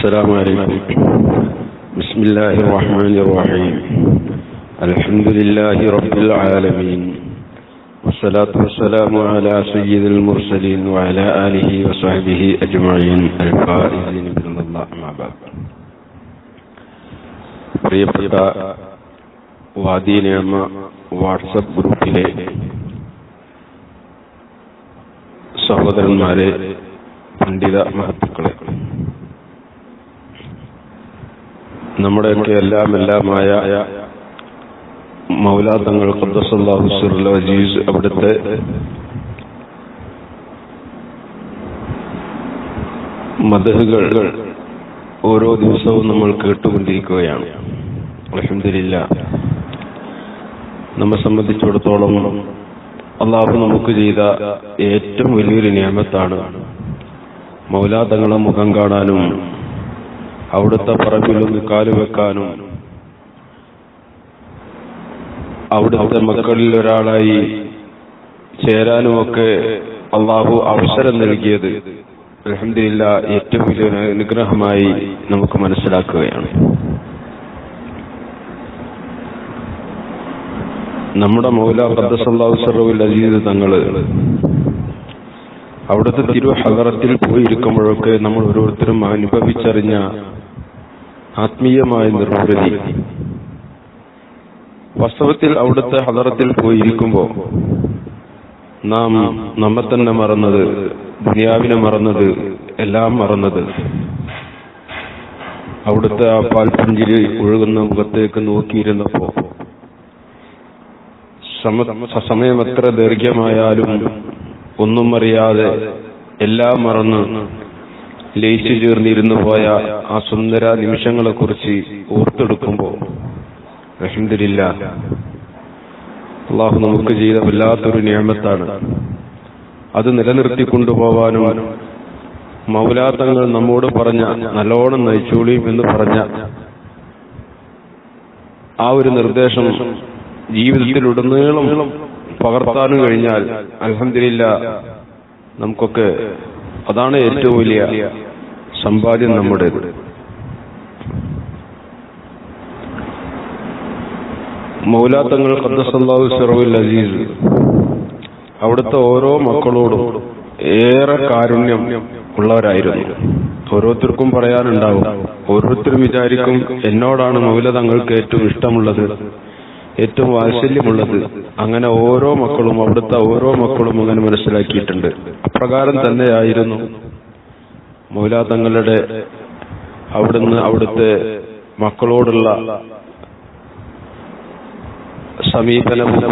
السلام عليكم. بسم الله الرحمن الرحيم. الحمد لله رب العالمين والصلاة والسلام على سيد المرسلين وعلى آله وصحبه أجمعين الفائزين بإذن الله. أما بعد. പ്രിയപ്പെട്ട വാദി നിയമ വാട്സപ്പ് ഗ്രൂപ്പിലെ സഹോദരന്മാരെ, പണ്ഡിത മഹത്തുക്കളെ, നമ്മുടെയൊക്കെ എല്ലാമായ മൗലാ തങ്ങൾ ഖദ്ദസല്ലാഹു സിർറൽ അസീസ് അവിടുത്തെ മദ്ഹുകൾ ഓരോ ദിവസവും നമ്മൾ കേട്ടുകൊണ്ടിരിക്കുകയാണ്. അൽഹംദുലില്ലാഹ്, നമ്മെ സംബന്ധിച്ചിടത്തോളം അള്ളാഹു നമുക്ക് ചെയ്ത ഏറ്റവും വലിയൊരു നിഅമത്താണ് മൗലാ തങ്ങളെ മുഖം കാണാനും അവിടുത്തെ പറമ്പിലൊന്ന് കാലുവെക്കാനും അവിടുത്തെ മക്കളിൽ ഒരാളായി ചേരാനുമൊക്കെ അള്ളാഹു അവസരം നൽകിയത് അൽഹംദുലില്ലാഹ് ഏറ്റവും വലിയ അനുഗ്രഹമായി നമുക്ക് മനസ്സിലാക്കുകയാണ്. നമ്മുടെ മൗലാ ഖദ്ദസല്ലാഹു സിർറൽ അസീസ് തങ്ങൾ അവിടുത്തെ തിരുഹദറത്തിൽ പോയിരിക്കുമ്പോഴൊക്കെ നമ്മൾ ഓരോരുത്തരും അനുഭവിച്ചറിഞ്ഞ ആത്മീയമായ നിർവൃതി, വാസ്തവത്തിൽ അവിടുത്തെ ഹദറത്തിൽ പോയിരിക്കുമ്പോൾ നാം നമ്മെ തന്നെ മറന്നത്, ദുനിയാവിനെ മറന്നത്, എല്ലാം മറന്നത്, അവിടുത്തെ ആ പാൽപുഞ്ചിരി ഒഴുകുന്ന മുഖത്തേക്ക് നോക്കിയിരുന്നപ്പോ സമയം എത്ര ദൈർഘ്യമായാലും ഒന്നും അറിയാതെ എല്ലാം മറന്ന് ലയിച്ചു ചേർന്നിരുന്നു പോയ ആ സുന്ദര നിമിഷങ്ങളെ കുറിച്ച് ഓർത്തെടുക്കുമ്പോൾ അൽഹംദുലില്ലാഹ് അള്ളാഹു നമുക്ക് ചെയ്ത വല്ലാത്തൊരു നിഅമത്താണ്. അത് നിലനിർത്തിക്കൊണ്ടുപോവാനും മൗലാ തങ്ങൾ നമ്മോട് പറഞ്ഞ നല്ലോണം നയിച്ചോളിയും എന്ന് പറഞ്ഞ ആ ഒരു നിർദ്ദേശം ജീവിതത്തിലുടനീളം പകർത്താനും കഴിഞ്ഞാൽ അൽഹംദുലില്ലാഹ് നമുക്കൊക്കെ അതാണ് ഏറ്റവും വലിയ സമ്പാദ്യം നമ്മുടേത്. മൗലാ തങ്ങൾ ഖദ്ദസല്ലാഹു സിർറൽ അസീസ് അവിടുത്തെ ഓരോ മക്കളോടും ഏറെ കാരുണ്യം ഉള്ളവരായിരുന്നു. ഓരോരുത്തർക്കും പറയാനുണ്ടാവും, ഓരോരുത്തരും വിചാരിക്കും എന്നോടാണ് മൗലാ തങ്ങൾക്ക് ഏറ്റവും ഇഷ്ടമുള്ളത്, ഏറ്റവും വാത്സല്യമുള്ളത്. അങ്ങനെ ഓരോ മക്കളും അവിടുത്തെ ഓരോ മക്കളും അങ്ങനെ മനസ്സിലാക്കിയിട്ടുണ്ട്. അപ്രകാരം തന്നെയായിരുന്നു മൗലാ തങ്ങളുടെ അവിടുത്തെ മക്കളോടുള്ള സമീപനവും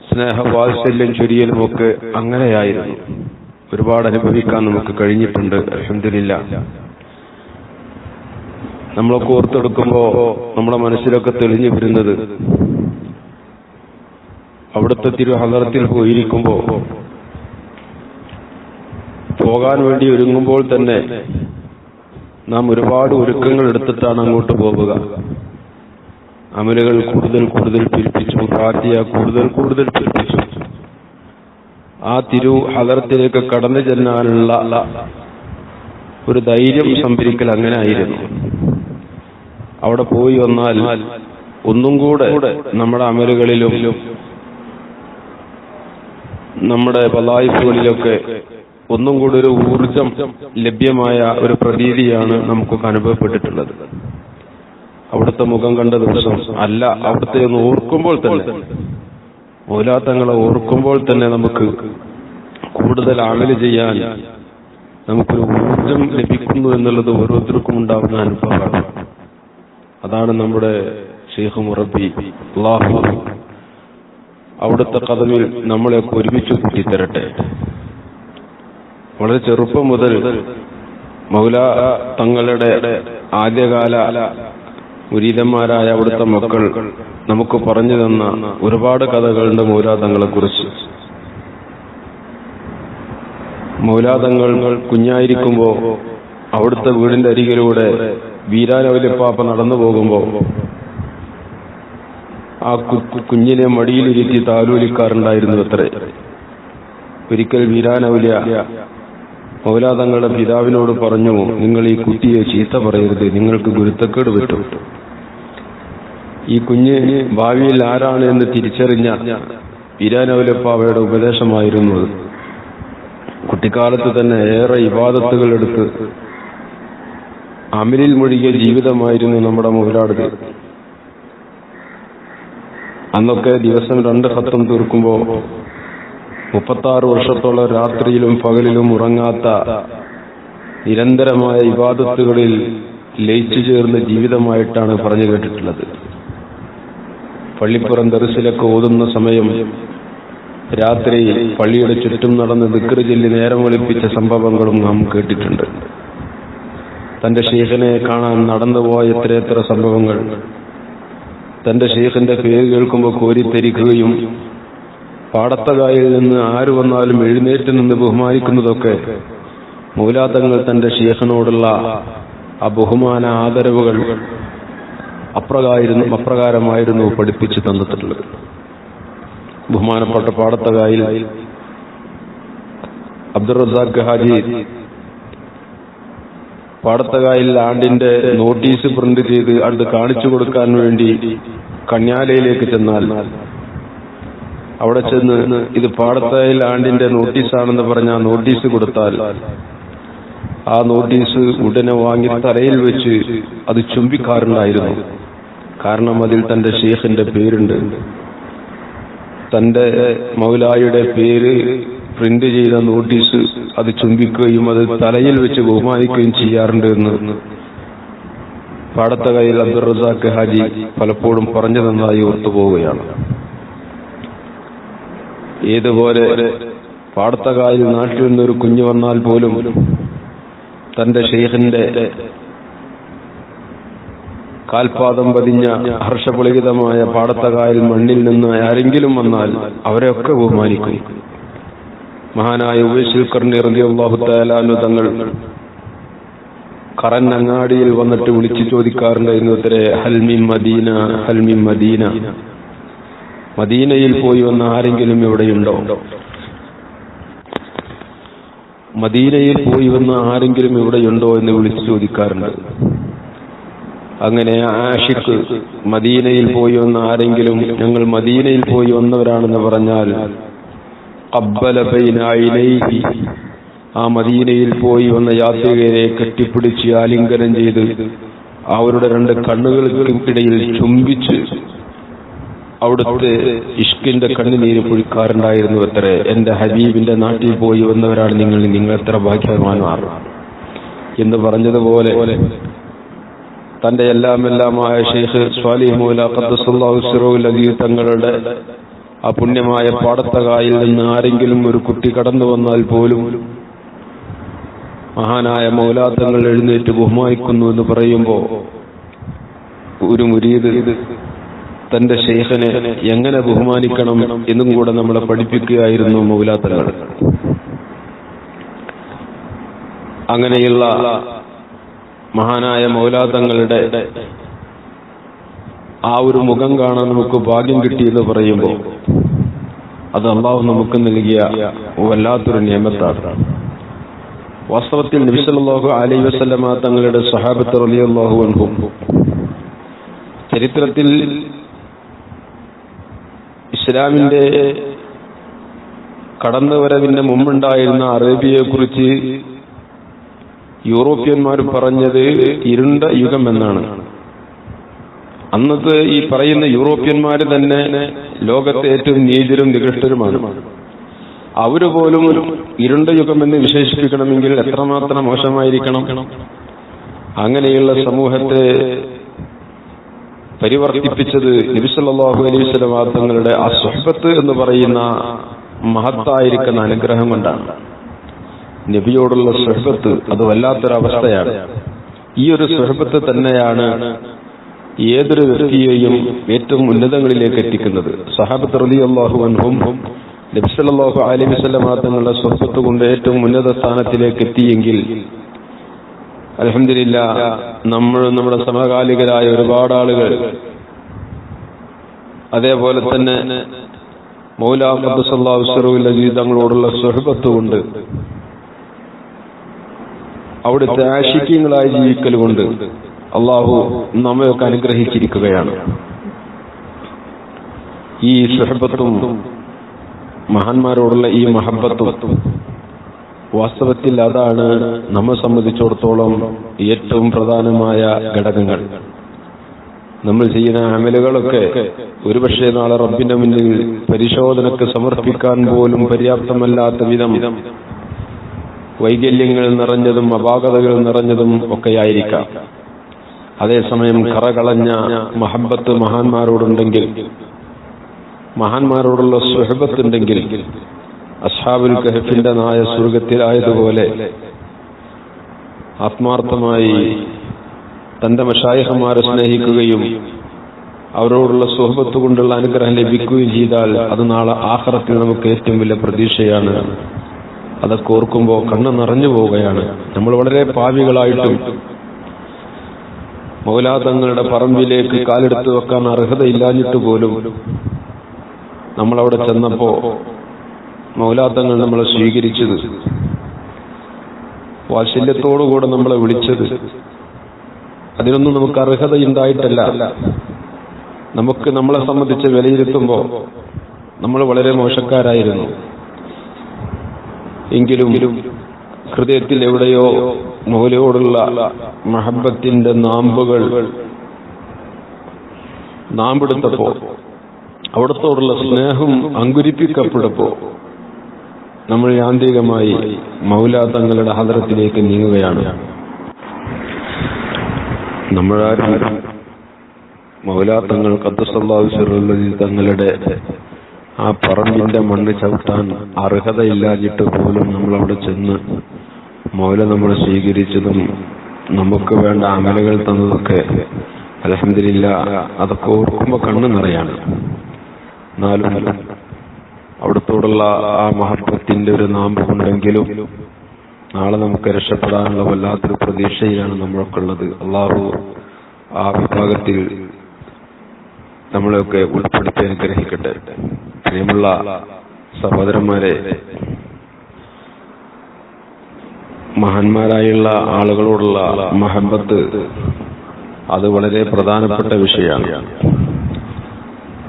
സ്നേഹവാത്സല്യം ചൊരിയലുമൊക്കെ അങ്ങനെയായിരുന്നു. ഒരുപാട് അനുഭവിക്കാൻ നമുക്ക് കഴിഞ്ഞിട്ടുണ്ട്. അൽഹംദുലില്ലാഹ്, നമ്മളൊക്കെ ഓർത്തെടുക്കുമ്പോ നമ്മുടെ മനസ്സിലൊക്കെ തെളിഞ്ഞു വരുന്നത് അവിടുത്തെ തിരുഹദറത്തിൽ പോയിരിക്കുമ്പോ പോകാൻ വേണ്ടി ഒരുങ്ങുമ്പോൾ തന്നെ നാം ഒരുപാട് ഒരുക്കങ്ങൾ എടുത്തിട്ടാണ് അങ്ങോട്ട് പോവുക. അമലുകൾ കൂടുതൽ പിരിപ്പിച്ചു, ഫാത്തിഹ കൂടുതൽ പിരിപ്പിച്ചു. ആ തിരുഹദറത്തിലേക്ക് കടന്നു ചെല്ലാനുള്ള ഒരു ധൈര്യം സംഭരിക്കൽ അങ്ങനെ ആയിരുന്നു. അവിടെ പോയി വന്നാൽ ഒന്നും കൂടെ നമ്മുടെ അമലുകളിലും നമ്മുടെ ബലായിഫുകളിലൊക്കെ ഒന്നും കൂടെ ഒരു ഊർജം ലഭ്യമായ ഒരു പ്രതീതിയാണ് നമുക്കൊക്കെ അനുഭവപ്പെട്ടിട്ടുള്ളത്. അവിടുത്തെ മുഖം കണ്ട ദിവസം അല്ല, അവിടുത്തെ ഒന്ന് ഓർക്കുമ്പോൾ തന്നെ, മൗലാ തങ്ങളെ ഓർക്കുമ്പോൾ തന്നെ നമുക്ക് കൂടുതൽ അമല് ചെയ്യാൻ നമുക്കൊരു ഊർജം ലഭിക്കുന്നു എന്നുള്ളത് ഓരോരുത്തർക്കും ഉണ്ടാവുന്ന അനുഭവമാണ്. അതാണ് നമ്മുടെ ശൈഖ് മുറബ്ബി അല്ലാഹു അവിടുത്തെ ഖദമിൽ നമ്മളെയൊക്കെ ഒരുമിച്ച് കൂട്ടിത്തരട്ടെ. വളരെ ചെറുപ്പം മുതൽ മൗലാ തങ്ങളുടെ ആദ്യകാല മുരീദന്മാരായ അവിടുത്തെ മക്കൾ നമുക്ക് പറഞ്ഞു തന്ന ഒരുപാട് കഥകളുണ്ട് മൗലാ തങ്ങളെ കുറിച്ച്. മൗലാ തങ്ങൾ കുഞ്ഞായിരിക്കുമ്പോ അവിടുത്തെ വീടിന്റെ അരികിലൂടെ വീരാനവലിപ്പാപ്പ നടന്നു പോകുമ്പോ ആ കുഞ്ഞിനെ മടിയിലിരുത്തി താലോലിക്കാറുണ്ടായിരുന്നു അത്രേ. ഒരിക്കൽ വീരാനൗലിയ മൗലാ തങ്ങളുടെ പിതാവിനോട് പറഞ്ഞു, നിങ്ങൾ ഈ കുട്ടിയെ ചീത്ത പറയരുത്, നിങ്ങൾക്ക് ഗുരുത്തക്കേട് പറ്റും. ഈ കുഞ്ഞ് ഭാവിയിൽ ആരാണ് എന്ന് തിരിച്ചറിഞ്ഞ പീരാനൗലപ്പാവയുടെ ഉപദേശമായിരുന്നു അത്. കുട്ടിക്കാലത്ത് തന്നെ ഏറെ ഇബാദത്തുകൾ എടുത്ത് അമലിൽ മുഴുകിയ ജീവിതമായിരുന്നു നമ്മുടെ മൗലാടുത്. അന്നൊക്കെ ദിവസം 2 ഖത്തം തീർക്കുമ്പോൾ 36 വർഷത്തോളം രാത്രിയിലും പകലിലും ഉറങ്ങാത്ത നിരന്തരമായ ഇബാദത്തുകളിൽ ലയിച്ചു ചേർന്ന ജീവിതമായിട്ടാണ് പറഞ്ഞു കേട്ടിട്ടുള്ളത്. പള്ളിപ്പുറം ദർസിലൊക്കെ ഓതുന്ന സമയം രാത്രി പള്ളിയുടെ ചുറ്റും നടന്ന് ദിക്റ് ചൊല്ലി നേരം വെളുപ്പിച്ച സംഭവങ്ങളും നാം കേട്ടിട്ടുണ്ട്. തന്റെ ശൈഖിനെ കാണാൻ നടന്നുപോയ എത്രയെത്ര സംഭവങ്ങൾ. തന്റെ ശൈഖിന്റെ പേര് കേൾക്കുമ്പോൾ കോരിത്തെരിക്കുകയും പാടത്തകായിൽ നിന്ന് ആര് വന്നാലും എഴുന്നേറ്റ് നിന്ന് ബഹുമാനിക്കുന്നതൊക്കെ മൗലാദങ്ങൾ തന്റെ ശൈഖിനോടുള്ള ആ ബഹുമാന ആദരവുകൾ അപ്രകാരമായിരുന്നു പഠിപ്പിച്ചു തന്നിട്ടുള്ളത്. ബഹുമാനപ്പെട്ട പാടത്തകായിൽ അബ്ദുർ റസാഖ് ഹാജി പാടത്തകായിൽ ആണ്ടിന്റെ നോട്ടീസ് പ്രിന്റ് ചെയ്ത് അത് കാണിച്ചു കൊടുക്കാൻ വേണ്ടി കന്യാലയിലേക്ക് ചെന്നാൽ അവിടെ ചെന്ന് ഇത് പാടത്തകായിൽ ആണ്ടിന്റെ നോട്ടീസാണെന്ന് പറഞ്ഞ നോട്ടീസ് കൊടുത്താൽ ആ നോട്ടീസ് ഉടനെ വാങ്ങി തലയിൽ വെച്ച് അത് ചുംബിക്കാറുണ്ടായിരുന്നു. കാരണം അതിൽ തന്റെ ശൈഖിന്റെ പേരുണ്ട്. തന്റെ മൗലായുടെ പേര് പ്രിന്റ് ചെയ്ത നോട്ടീസ് അത് ചുംബിക്കുകയും അത് തലയിൽ വെച്ച് ബഹുമാനിക്കുകയും ചെയ്യാറുണ്ട് എന്ന് പാടത്തകായിൽ അബ്ദുർ റസാഖ് ഹാജി പലപ്പോഴും പറഞ്ഞു തന്നതായി ഓർത്തുപോവുകയാണ്. ഏതുപോലെ പാടത്തകായിൽ നാട്ടിൽ നിന്നൊരു കുഞ്ഞു വന്നാൽ പോലും തന്റെ ശൈഖിന്റെ കാൽപാദം പതിഞ്ഞ ഹർഷപുളകിതമായ പാടത്തകായൽ മണ്ണിൽ നിന്ന് ആരെങ്കിലും വന്നാൽ അവരെയൊക്കെ ബഹുമാനിക്കും. മഹാനായ ഉവൈസുൽ ഖർനി റളിയല്ലാഹു തആല അൻഹു തങ്ങൾ കറന്നങ്ങാടിയിൽ വന്നിട്ട് വിളിച്ചു ചോദിക്കാറുണ്ടായിരുന്നു, അത്രേ ഹൽമിൻ മദീന, ഹൽമിൻ മദീന, മദീനയിൽ പോയി വന്ന ആരെങ്കിലും ഇവിടെയുണ്ടോ, മദീനയിൽ പോയി വന്ന ആരെങ്കിലും ഇവിടെയുണ്ടോ എന്ന് വിളിച്ചു ചോദിക്കാറുണ്ട്. അങ്ങനെ ആഷിഖ് മദീനയിൽ പോയി വന്ന ആരെങ്കിലും ഞങ്ങൾ മദീനയിൽ പോയി വന്നവരാണെന്ന് പറഞ്ഞാൽ ഖബ്ബല ബൈന ഐനൈഹി, ആ മദീനയിൽ പോയി വന്ന യാത്രികരെ കെട്ടിപ്പിടിച്ച് ആലിംഗനം ചെയ്ത് അവരുടെ 2 കണ്ണുകൾക്കിടയിൽ ചുംബിച്ച് അവിടുത്തെ ഇഷ്കിന്റെ കണ്ണുനീര് പൊഴിക്കാറുണ്ടായിരുന്നു. അത്രേ എന്റെ ഹബീബിന്റെ നാട്ടിൽ പോയി വന്നവരാണ് നിങ്ങൾ എത്ര ഭാഗ്യവാന്മാർ എന്ന് പറഞ്ഞതുപോലെ തന്റെ എല്ലാമായ ഷെയ്ഖ് സ്വാലിഹ് മൗല ഖദ്ദസല്ലാഹു സിറഹുൽ അസീസ് തങ്ങളുടെ ആ പുണ്യമായ പാടത്തകായിൽ നിന്ന് ആരെങ്കിലും ഒരു കുട്ടി കടന്നു വന്നാൽ പോലും മഹാനായ മൗലാ തങ്ങൾ എഴുന്നേറ്റ് ബഹുമാനിക്കുന്നു എന്ന് പറയുമ്പോൾ ഒരു മുരീദ് തന്റെ ഷെയ്ഖിനെ എങ്ങനെ ബഹുമാനിക്കണം എന്നും കൂടെ നമ്മളെ പഠിപ്പിക്കുകയായിരുന്നു മൗലാ തങ്ങൾ. അങ്ങനെയുള്ള മഹാനായ മൗലാ തങ്ങളുടെ ആ ഒരു മുഖം കാണാൻ നമുക്ക് ഭാഗ്യം കിട്ടിയെന്ന് പറയുമ്പോൾ അത് അല്ലാഹു നമുക്ക് നൽകിയ വല്ലാത്തൊരു നിയമത്താണ്. വാസ്തവത്തിൽ നബി സല്ലല്ലാഹു അലൈഹി വസല്ലമ തങ്ങളുടെ സ്വഹാബത്ത് റളിയല്ലാഹു അൻഹും ചരിത്രത്തിൽ ഇസ്ലാമിന്റെ കടന്നുവരവിന്റെ മുമ്പുണ്ടായിരുന്ന അറേബ്യയെ കുറിച്ച് യൂറോപ്യന്മാർ പറഞ്ഞത് ഇരുണ്ട യുഗം എന്നാണ്. അന്നത്തെ ഈ പറയുന്ന യൂറോപ്യന്മാർ തന്നെ ലോകത്തെ ഏറ്റവും നീചരും നികൃഷ്ടരുമാണ്. അവര് പോലും ഇരുണ്ട യുഗം എന്ന് വിശേഷിപ്പിക്കണമെങ്കിൽ എത്രമാത്രം മോശമായിരിക്കണം. അങ്ങനെയുള്ള സമൂഹത്തെ പരിവർത്തിപ്പിച്ചത് നബി സല്ലല്ലാഹു അലൈഹി വസല്ലം തങ്ങളുടെ ആ സുഹബത്ത് എന്ന് പറയുന്ന മഹത്തായിരിക്കുന്ന അനുഗ്രഹം കൊണ്ടാണ്. നബിയോടുള്ള സുഹബത്ത് അത് വല്ലാത്തൊരവസ്ഥയാണ്. ഈ ഒരു സുഹബത്ത് തന്നെയാണ് ഏതൊരു വ്യക്തിയെയും ഏറ്റവും ഉന്നതങ്ങളിലേക്ക് എത്തിക്കുന്നത്. സഹാബത്ത് റളിയല്ലാഹു അൻഹും നബി സല്ലല്ലാഹു അലൈഹി വസല്ലം തങ്ങളുടെ സുഹബത്ത് കൊണ്ട് ഏറ്റവും ഉന്നത സ്ഥാനത്തിലേക്ക് എത്തിയെങ്കിൽ അൽഹംദുലില്ലാഹ് നമ്മുടെ സമകാലികരായ ഒരുപാട് ആളുകൾ അതേപോലെ തന്നെ മൗലാ ഖദ്ദസല്ലാഹു സിറഹുൽ അസീസ് തങ്ങളോടുള്ള സുഹബത്ത് കൊണ്ട് അവിടുത്തെ ആശിക്യങ്ങളായി ജീവിക്കൽ കൊണ്ട് അള്ളാഹു നമ്മയൊക്കെ അനുഗ്രഹിച്ചിരിക്കുകയാണ്. ഈ സുഹബത്തും മഹാന്മാരോടുള്ള ഈ മഹബത്തും വാസ്തവത്തിൽ അതാണ് നമ്മെ സംബന്ധിച്ചിടത്തോളം ഏറ്റവും പ്രധാനമായ ഘടകങ്ങൾ. നമ്മൾ ചെയ്യുന്ന അമലുകളൊക്കെ ഒരുപക്ഷെ നാളെ റബ്ബിന്റെ മുന്നിൽ പരിശോധനക്ക് സമർപ്പിക്കാൻ പോലും പര്യാപ്തമല്ലാത്ത വിധം വൈകല്യങ്ങൾ നിറഞ്ഞതും അപാകതകൾ നിറഞ്ഞതും ഒക്കെയായിരിക്കാം. അതേസമയം കറകളഞ്ഞ മഹബത്ത് മഹാന്മാരോടുണ്ടെങ്കിൽ, മഹാന്മാരോടുള്ള സുഹബത്തുണ്ടെങ്കിൽ, അസ്ഹാബുൽ കഹഫിന്റെ നായ സ്വർഗത്തിലായതുപോലെ ആത്മാർത്ഥമായി തന്റെ മശായിഖമാരെ സ്നേഹിക്കുകയും അവരോടുള്ള സുഹബത്ത് കൊണ്ടുള്ള അനുഗ്രഹം ലഭിക്കുകയും ചെയ്താൽ അത് നാളെ ആഖിറത്തിൽ നമുക്ക് ഏറ്റവും വലിയ പ്രതീക്ഷയാണ്. അതൊക്കെ ഓർക്കുമ്പോൾ കണ്ണ് നിറഞ്ഞു പോവുകയാണ്. നമ്മൾ വളരെ പാപികളായിട്ടും മൗലാദങ്ങളുടെ പറമ്പിലേക്ക് കാലെടുത്ത് വെക്കാൻ അർഹതയില്ലാഞ്ഞിട്ട് പോലും നമ്മളവിടെ ചെന്നപ്പോ മൗലാദങ്ങൾ നമ്മളെ സ്വീകരിച്ചത്, വാത്സല്യത്തോടുകൂടെ നമ്മളെ വിളിച്ചത്, അതിനൊന്നും നമുക്ക് അർഹതയുണ്ടായിട്ടല്ല. നമുക്ക് നമ്മളെ സംബന്ധിച്ച് വിലയിരുത്തുമ്പോൾ നമ്മൾ വളരെ മോശക്കാരായിരുന്നു. എങ്കിലും ഹൃദയത്തിൽ എവിടെയോ മൗലയോടുള്ള മഹബത്തിന്റെ നാമ്പെടുത്തപ്പോ, അവിടത്തോടുള്ള സ്നേഹം അങ്കുരിപ്പിക്കപ്പെട്ടപ്പോ നമ്മൾ യാന്ത്രികമായി മൗലാ തങ്ങളുടെ ഹദറത്തിലേക്ക് നീങ്ങുകയാണ്. നമ്മളാരും മൗലാ തങ്ങൾ ഖദ്ദസല്ലാഹു സിർറഹു തങ്ങളുടെ ആ പറമ്പിന്റെ മണ്ണ് ചവിട്ടാൻ അർഹതയില്ലാഞ്ഞിട്ട് പോലും നമ്മളവിടെ ചെന്ന് മൗല നമ്മളെ സ്വീകരിച്ചതും നമുക്ക് വേണ്ട അമലുകൾ തന്നതൊക്കെ അൽഹംദുലില്ലാഹ് അതൊക്കെ ഓർക്കുമ്പോൾ കണ്ണ് നിറയാണ്. എന്നാലും അവിടത്തോടുള്ള ആ മഹബത്തിന്റെ ഒരു നാമ്പുണ്ടെങ്കിലും നാളെ നമുക്ക് രക്ഷപ്പെടാനുള്ള വല്ലാത്തൊരു പ്രതീക്ഷയിലാണ് നമ്മളൊക്കെ ഉള്ളത്. അള്ളാഹു ആ വിഭാഗത്തിൽ നമ്മളെയൊക്കെ ഉൾപ്പെടുത്തി അനുഗ്രഹിക്കട്ടെ. പ്രിയമുള്ള സഹോദരന്മാരെ, മഹാന്മാരായുള്ള ആളുകളോടുള്ള മഹബത്ത് അത് വളരെ പ്രധാനപ്പെട്ട വിഷയമാണ്.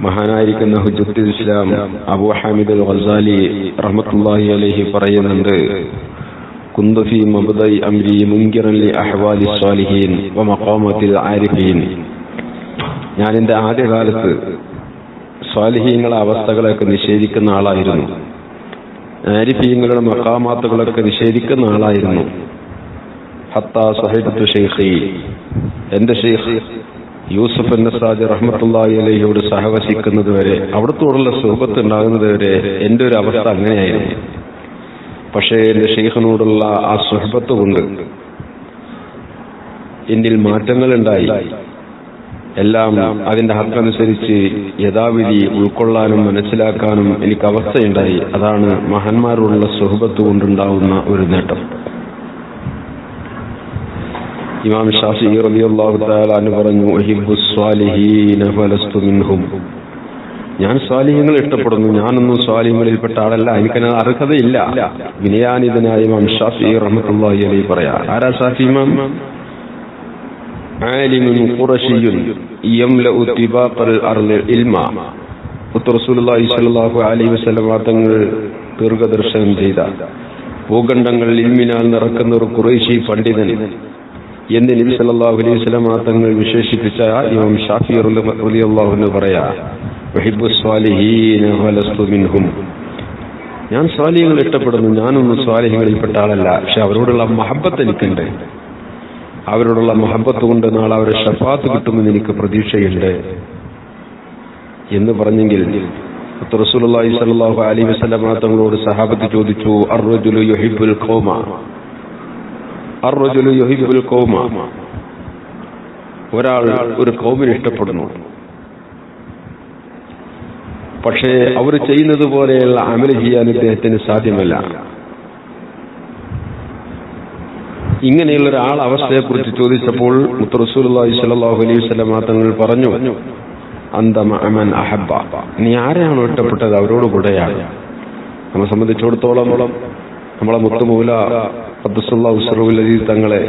മഹാനായിരിക്കുന്ന ഹുജ്ജത്തുൽ ഇസ്ലാം അബൂ ഹാമിദ് അൽ ഗസാലി റഹ്മത്തുള്ളാഹി അലൈഹി പറയുന്നുണ്ട്, കുന്തു ഫീ മബ്ദഇ അംരി മുൻകിറൻ ലി അഹ്വാലി സ്വാലിഹീൻ വ മഖാമത്തിൽ ആരിഫീൻ. ഞാൻ എൻ്റെ ആദ്യകാലത്ത് സ്വാലിഹീങ്ങളുടെ അവസ്ഥകളൊക്കെ നിഷേധിക്കുന്ന ആളായിരുന്നു, ആരിഫീങ്ങളുടെ മഖാമാത്തുകളൊക്കെ നിഷേധിക്കുന്ന ആളായിരുന്നു. ഹത്താ സഹിബ്തു ശൈഖി, എൻ്റെ ശൈഖ് യൂസുഫ് അന്നസാദി റഹ്മത്തുള്ളാഹി അലൈഹിയോട് സഹവസിക്കുന്നത് വരെ, അവിടത്തോടുള്ള സുഹബത്ത് ഉണ്ടാകുന്നത് വരെ എൻ്റെ ഒരു അവസ്ഥ അങ്ങനെയായിരുന്നു. പക്ഷേ എൻ്റെ ശൈഖിനോടുള്ള ആ സുഹബത്ത് കൊണ്ട് എന്നിൽ മാറ്റങ്ങളുണ്ടായി. എല്ലാം അതിന്റെ ഹക്കനുസരിച്ച് യഥാവിധി ഉൾക്കൊള്ളാനും മനസ്സിലാക്കാനും എനിക്ക് അവസ്ഥയുണ്ടായി. അതാണ് മഹാന്മാരോടുള്ള സുഹബത്ത് കൊണ്ടുണ്ടാവുന്ന ഒരു നേട്ടം. ഇമാം ഷാഫിഈ റളിയല്ലാഹു തആല അൻഹു പറഞ്ഞു, ഉഹിബ്ബുസ് സ്വാലിഹീന ഫലസ്തു മിൻഹും. ഞാൻ സ്വാലിഹീങ്ങളെ ഇഷ്ടപ്പെടുന്നു, ഞാനൊന്നും സ്വാലിഹീങ്ങളിൽപ്പെട്ട ആളല്ല, എനിക്കതിന് അർഹതയില്ല. വിനയാനിതനായ ഇമാം ഷാഫിഈ റഹ്മത്തുള്ളാഹി അലൈഹി പറയാ. ആരാ ഷാഫി ഇമാം? ആലിമുൻ ഖുറശിയ്യുൻ യംലഉ തിബാഖൽ അർളി ഇൽമാ. റസൂലുള്ളാഹി സ്വല്ലല്ലാഹു അലൈഹി വസല്ലം തങ്ങൾ ദീർഘദർശനം ചെയ്ത ഭൂഖണ്ഡങ്ങൾ ഇൽമിനാൽ നിറക്കുന്ന ഒരു ഖുറൈശി പണ്ഡിതൻ എന്ന് നബി സല്ലല്ലാഹു അലൈഹി വസല്ലം തങ്ങൾ വിശേഷിപ്പിച്ച ഇമാം ഷാഫിഈ റളിയല്ലാഹു അൻഹു പറയാ, വഹിബ്ബുസ് സ്വാലിഹീന വലസ്തു മിൻഹും. ഞാൻ സ്വാലിഹീങ്ങളെ ഇഷ്ടപ്പെടുന്നു, ഞാനൊന്നും സ്വാലിഹീങ്ങളിൽപ്പെട്ട ആളല്ല, പക്ഷെ അവരോടുള്ള മഹബത്ത് എനിക്കുണ്ട്. അവരോടുള്ള മഹബത്ത് കൊണ്ട് നാളെ അവരെ ഷഫാത്ത് കിട്ടുമെന്ന് എനിക്ക് പ്രതീക്ഷയുണ്ട് എന്ന് പറഞ്ഞെങ്കിൽ റസൂലുള്ളാഹി സ്വല്ലല്ലാഹു അലൈഹി വസല്ലം തങ്ങളോട് സഹാബത്ത് ചോദിച്ചു, അർറജുലു യുഹിബ്ബുൽ ഖൗമ, അർറജുലു യുഹിബ്ബുൽ ഖൗമ. ഒരാൾ ഒരു ഖൗമിനെ ഇഷ്ടപ്പെടുന്നു, പക്ഷേ അവർ ചെയ്യുന്നത് പോലെയുള്ള അമൽ ചെയ്യാൻ ഇദ്ദേഹത്തിന് സാധ്യമല്ല. ഇങ്ങനെയുള്ള ഒരാൾ അവസ്ഥയെക്കുറിച്ച് ചോദിച്ചപ്പോൾ റസൂലുള്ളാഹി സ്വല്ലല്ലാഹു അലൈഹി വസല്ലം തങ്ങൾ പറഞ്ഞു, അന്ത മഅമൻ അഹബ്ബ. നീ ആരെയാണോ ഇഷ്ടപ്പെട്ടത് അവരോട് കൂടെയാണ്. നമ്മെ സംബന്ധിച്ചിടത്തോളം നമ്മളെ മുത്തുമൗല ഖദ്ദസല്ലാഹു സിർറഹുൽ അസീസ് തങ്ങളെ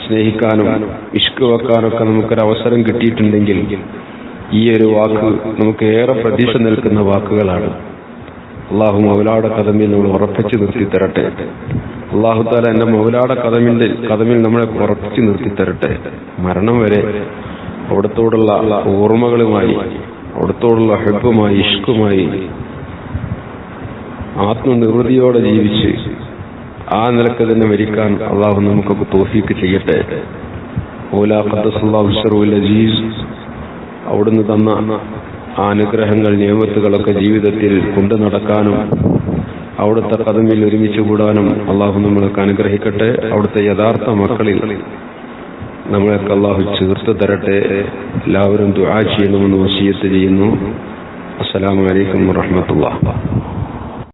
സ്നേഹിക്കാനും ഇഷ്ക് വെക്കാനൊക്കെ നമുക്കൊരവസരം കിട്ടിയിട്ടുണ്ടെങ്കിൽ ഈ ഒരു വാക്ക് നമുക്ക് ഏറെ പ്രതീക്ഷ നിൽക്കുന്ന വാക്കുകളാണ്. അള്ളാഹു മൗലായുടെ കദമിൽ നമ്മൾ ഉറപ്പിച്ചു നിർത്തി തരട്ടെ. അള്ളാഹു താല എന്റെ മൗലായുടെ കദമിൽ നമ്മളെ ഉറപ്പിച്ചു നിർത്തി തരട്ടെ. മരണം വരെ അവിടത്തോടുള്ള ഓർമ്മകളുമായി, അവിടത്തോടുള്ള ഹബ്ബുമായി, ഇഷ്കുമായി ആത്മനിർവൃതിയോടെ ജീവിച്ച് ആ നിലക്ക് തന്നെ മരിക്കാൻ അള്ളാഹു നമുക്കൊക്കെ തൗഫീക്ക് ചെയ്യട്ടെ. മൗലാ ഖദ്ദസല്ലാഹു സിർറഹുൽ അസീസ് അവിടുന്ന് തന്ന ആ അനുഗ്രഹങ്ങൾ, നിയമത്തുകളൊക്കെ ജീവിതത്തിൽ കൊണ്ടു നടക്കാനും അവിടുത്തെ കദമിൽ ഒരുമിച്ച് കൂടാനും അള്ളാഹു നമ്മളൊക്കെ അനുഗ്രഹിക്കട്ടെ. അവിടുത്തെ യഥാർത്ഥ മക്കളിൽ നമ്മളെയൊക്കെ അള്ളാഹു ചേർത്ത് തരട്ടെ. എല്ലാവരും ദുആ ചെയ്യണമെന്ന് വസിയത്ത് ചെയ്യുന്നു. അസ്സലാമു അലൈക്കും വറഹ്മത്തുള്ളാഹി.